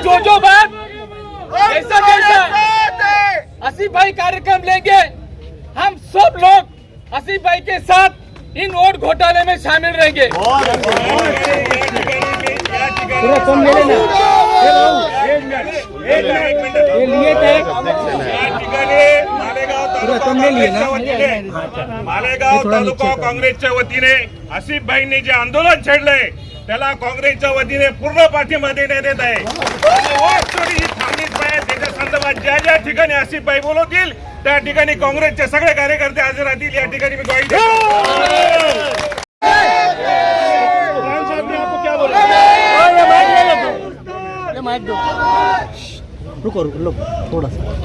जो बात जैसा जैसा आसिफ भाई कार्यक्रम लेंगे, हम सब लोग आसिफ भाई के साथ इन वोट घोटाले में शामिल रहेंगे। मालेगाव तालुका काँग्रेसच्या वतीने आसिफ भाईंनी जे आंदोलन छेडलंय त्याला काँग्रेसच्या वतीने पूर्ण पाठिंबा देण्यात येत आहे। वोट चोरी ही थांबलीच पाहिजे। त्याच्या संदर्भात ज्या ज्या ठिकाणी आसिफ भाई बोलवतील त्या ठिकाणी काँग्रेसचे सगळे कार्यकर्ते हजर राहतील, या ठिकाणी मी ग्वाही देतो।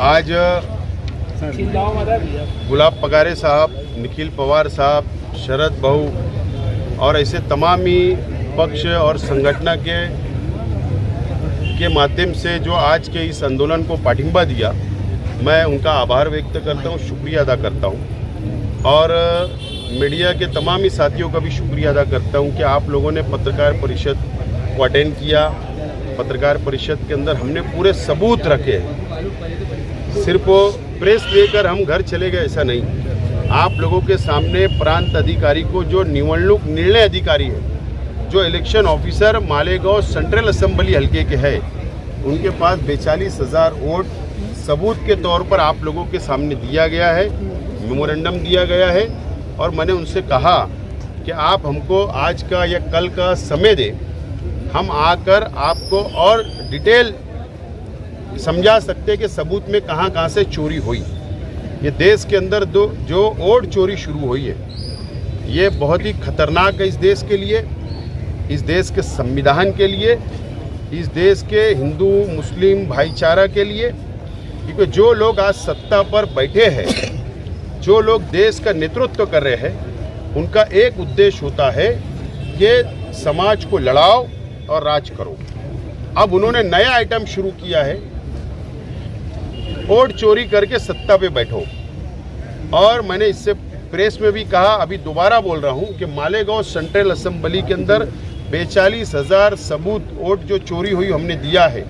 आज गुलाब पगारे साहब, निखिल पवार साहब, शरद भाऊ और ऐसे तमाम ही पक्ष और संगठन के माध्यम से जो आज के इस आंदोलन को पाठिंबा दिया, मैं उनका आभार व्यक्त करता हूँ, शुक्रिया अदा करता हूँ। और मीडिया के तमाम ही साथियों का भी शुक्रिया अदा करता हूँ कि आप लोगों ने पत्रकार परिषद को अटेंड किया। पत्रकार परिषद के अंदर हमने पूरे सबूत रखे हैं, सिर्फ वो प्रेस लेकर हम घर चले गए ऐसा नहीं। आप लोगों के सामने प्रांत अधिकारी को, जो निवडणूक निर्णय अधिकारी है, जो election officer Malegaon central assembly हल्के के हैं, उनके पास 42,000 वोट सबूत के तौर पर आप लोगों के सामने दिया गया है, मेमोरेंडम दिया गया है। और मैंने उनसे कहा कि आप हमको आज का या कल का समय दें, हम आकर आपको और डिटेल समझा सकते कि सबूत में कहाँ कहाँ से चोरी हुई। ये देश के अंदर जो वोट चोरी शुरू हुई है, ये बहुत ही खतरनाक है इस देश के लिए, इस देश के संविधान के लिए, इस देश के हिंदू मुस्लिम भाईचारा के लिए। क्योंकि जो लोग आज सत्ता पर बैठे हैं, जो लोग देश का नेतृत्व कर रहे हैं, उनका एक उद्देश्य होता है कि समाज को लड़ाओ और राज करो। अब उन्होंने नया आइटम शुरू किया है, वोट चोरी करके सत्ता पे बैठो। और मैंने इससे प्रेस में भी कहा, अभी दोबारा बोल रहा हूं कि मालेगांव सेंट्रल असेंबली के अंदर 42,000 सबूत वोट जो चोरी हुई हमने दिया है।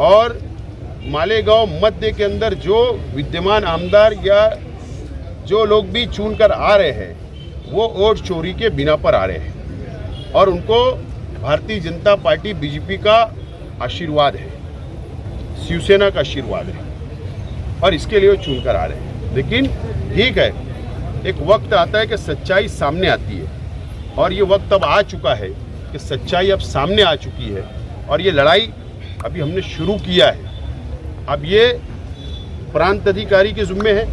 और मालेगांव मध्य के अंदर जो विद्यमान आमदार या जो लोग भी चुनकर आ रहे हैं, वो वोट चोरी के बिना पर आ रहे हैं और उनको भारतीय जनता पार्टी बीजेपी का आशीर्वाद है, शिवसेना का आशीर्वाद है और इसके लिए वो चुनकर आ रहे हैं। लेकिन ठीक है, एक वक्त आता है कि सच्चाई सामने आती है और ये वक्त अब आ चुका है कि सच्चाई अब सामने आ चुकी है और ये लड़ाई अभी हमने शुरू किया है। अब ये प्रांत अधिकारी के जिम्मे है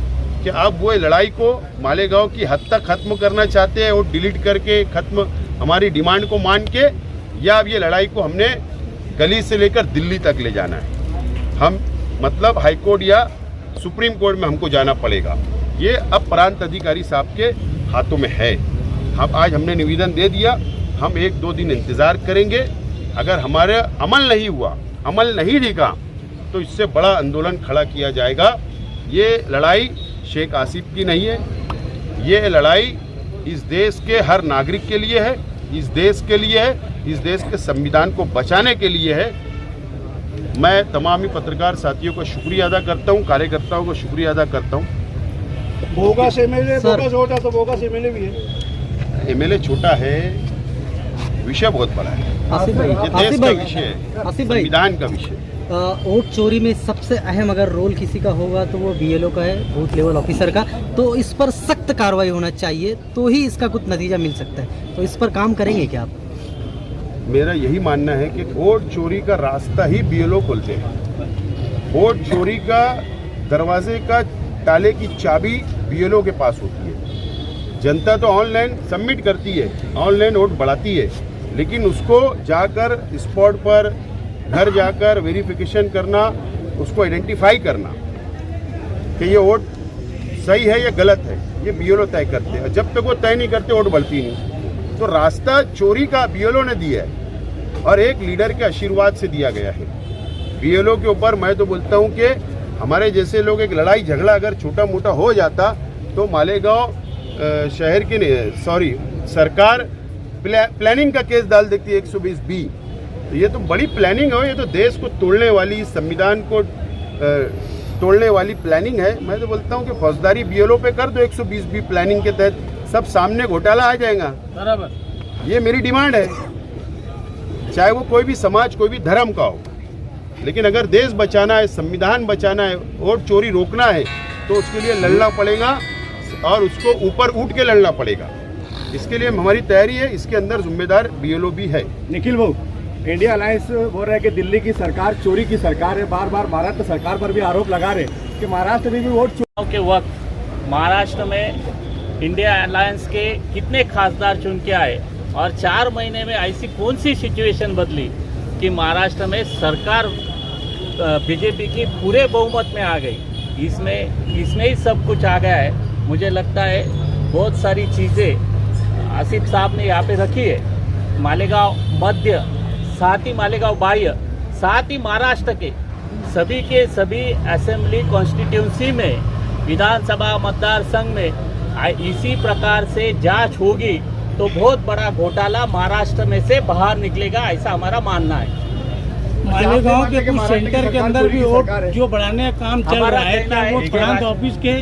कि अब वो लड़ाई को मालेगांव की हद तक खत्म करना चाहते हैं, वो डिलीट करके खत्म हमारी डिमांड को मान के, या अब ये लड़ाई को हमने गली से लेकर दिल्ली तक ले जाना है। हम मतलब हाई कोर्ट या सुप्रीम कोर्ट में हमको जाना पड़ेगा। ये अब प्रांत अधिकारी साहब के हाथों में है। हम आज हमने निवेदन दे दिया, हम 1-2 दिन इंतज़ार करेंगे। अगर हमारे अमल नहीं हुआ, अमल नहीं दिखा, तो इससे बड़ा आंदोलन खड़ा किया जाएगा। ये लड़ाई शेख आसिफ की नहीं है, ये लड़ाई इस देश के हर नागरिक के लिए है, इस देश के लिए है, इस देश के संविधान को बचाने के लिए है। मैं तमाम ही पत्रकार साथियों का शुक्रिया अदा करता हूँ, कार्यकर्ताओं का शुक्रिया अदा करता हूँ। बोगा से एमएलए छोटा, तो बोगा से एमएलए भी है। एमएलए छोटा है, विषय बहुत बड़ा है, ये देश का विषय है, संविधान का विषय। वोट चोरी में सबसे अहम अगर रोल किसी का होगा तो वो बीएलओ का है, बूथ लेवल ऑफिसर का। तो इस पर सख्त कार्रवाई होना चाहिए, तो ही इसका कुछ नतीजा मिल सकता है। तो इस पर काम करेंगे क्या आप? मेरा यही मानना है कि वोट चोरी का रास्ता ही बीएलओ खोलते हैं। वोट चोरी का दरवाजे का ताले की चाबी बीएलओ के पास होती है। जनता तो ऑनलाइन सबमिट करती है, ऑनलाइन वोट बढ़ाती है, लेकिन उसको जाकर स्पॉट पर घर जाकर वेरिफिकेशन करना, उसको आइडेंटिफाई करना कि ये वोट सही है या गलत है, ये बीएलओ तय करते हैं। जब तक वो तय नहीं करते, वोट बढ़ती नहीं। तो रास्ता चोरी का बीएलओ ने दिया है और एक लीडर के आशीर्वाद से दिया गया है। बीएलओ के ऊपर मैं तो बोलता हूँ कि हमारे जैसे लोग, एक लड़ाई झगड़ा अगर छोटा मोटा हो जाता तो मालेगांव शहर की सरकार प्लानिंग का केस डाल देती है 120B तो ये तो बड़ी प्लानिंग है, ये तो देश को तोड़ने वाली, संविधान को तोड़ने वाली प्लानिंग है। मैं तो बोलता हूँ कि फौजदारी बीएलओ पे कर दो 120 प्लानिंग के तहत, सब सामने घोटाला आ जाएगा। बराबर। ये मेरी डिमांड है, चाहे वो कोई भी समाज, कोई भी धर्म का हो। लेकिन अगर देश बचाना है, संविधान बचाना है, वोट चोरी रोकना है, तो उसके लिए लड़ना पड़ेगा और उसको ऊपर उठ के लड़ना पड़ेगा। इसके लिए हमारी तैयारी है, इसके अंदर जिम्मेदार बीएलओ भी है। निखिल भाऊ, इंडिया अलायंस बोल रहा है कि दिल्ली की सरकार चोरी की सरकार है, बार बार महाराष्ट्र सरकार पर भी आरोप लगा रहे कि महाराष्ट्र में भी वोट चुनाव के वक्त महाराष्ट्र में इंडिया अलायंस के कितने खासदार चुन के आए और 4 महीने में ऐसी कौन सी सिचुएशन बदली कि महाराष्ट्र में सरकार बीजेपी की पूरे बहुमत में आ गई। इसमें ही सब कुछ आ गया है। मुझे लगता है बहुत सारी चीज़ें आसिफ साहब ने यहाँ पे रखी है। मालेगांव मध्य, साथ ही मालेगांव बाह्य, साथ ही महाराष्ट्र के सभी असेंबली कॉन्स्टिट्यूंसी में, विधानसभा मतदार संघ में इसी प्रकार से जांच होगी तो बहुत बड़ा घोटाला महाराष्ट्र में से बाहर निकलेगा, ऐसा हमारा मानना है। मालेगांव के कुछ सेंटर के अंदर भी वोट जो बढ़ाने का काम चल रहा है, क्या वो प्रांत ऑफिस के?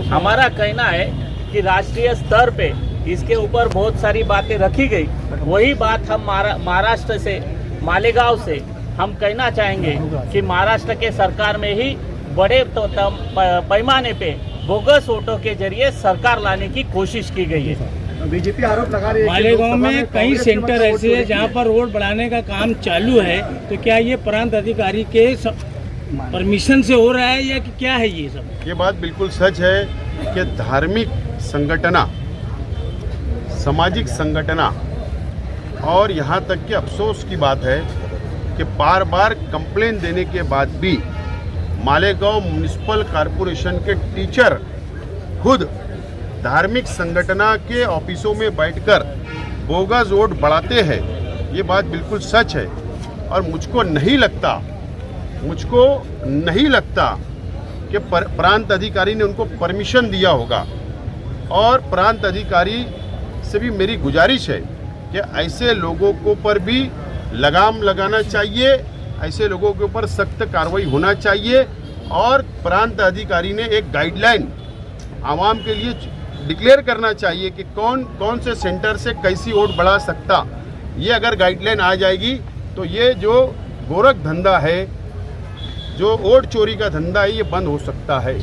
हमारा कहना है कि राष्ट्रीय स्तर पे इसके ऊपर बहुत सारी बातें रखी गई। वही बात हम महाराष्ट्र से, मालेगांव से हम कहना चाहेंगे कि महाराष्ट्र के सरकार में ही बड़े पैमाने पे बोगस वोटों के जरिए सरकार लाने की कोशिश की गई है। बीजेपी आरोप लगा रही है मालेगांव में कई सेंटर ऐसे हैं जहां पर वोट बढ़ाने का काम चालू है, तो क्या ये प्रांत अधिकारी के परमिशन से हो रहा है या कि क्या है ये सब? ये बात बिल्कुल सच है कि धार्मिक संगठना, सामाजिक संगठना, और यहाँ तक कि अफसोस की बात है कि बार बार कंप्लेन देने के बाद भी मालेगांव म्युनिसिपल कॉरपोरेशन के टीचर खुद धार्मिक संगठना के ऑफिसों में बैठकर बोगस वोट बढ़ाते हैं। ये बात बिल्कुल सच है और मुझको नहीं लगता कि प्रांत अधिकारी ने उनको परमिशन दिया होगा। और प्रांत अधिकारी से भी मेरी गुजारिश है कि ऐसे लोगों को पर भी लगाम लगाना चाहिए, ऐसे लोगों के ऊपर सख्त कार्रवाई होना चाहिए। और प्रांत अधिकारी ने एक गाइडलाइन आवाम के लिए डिक्लेयर करना चाहिए कि कौन कौन से सेंटर से कैसी वोट बढ़ा सकता। ये अगर गाइडलाइन आ जाएगी तो ये जो गोरख धंधा है, जो वोट चोरी का धंधा है, ये बंद हो सकता है।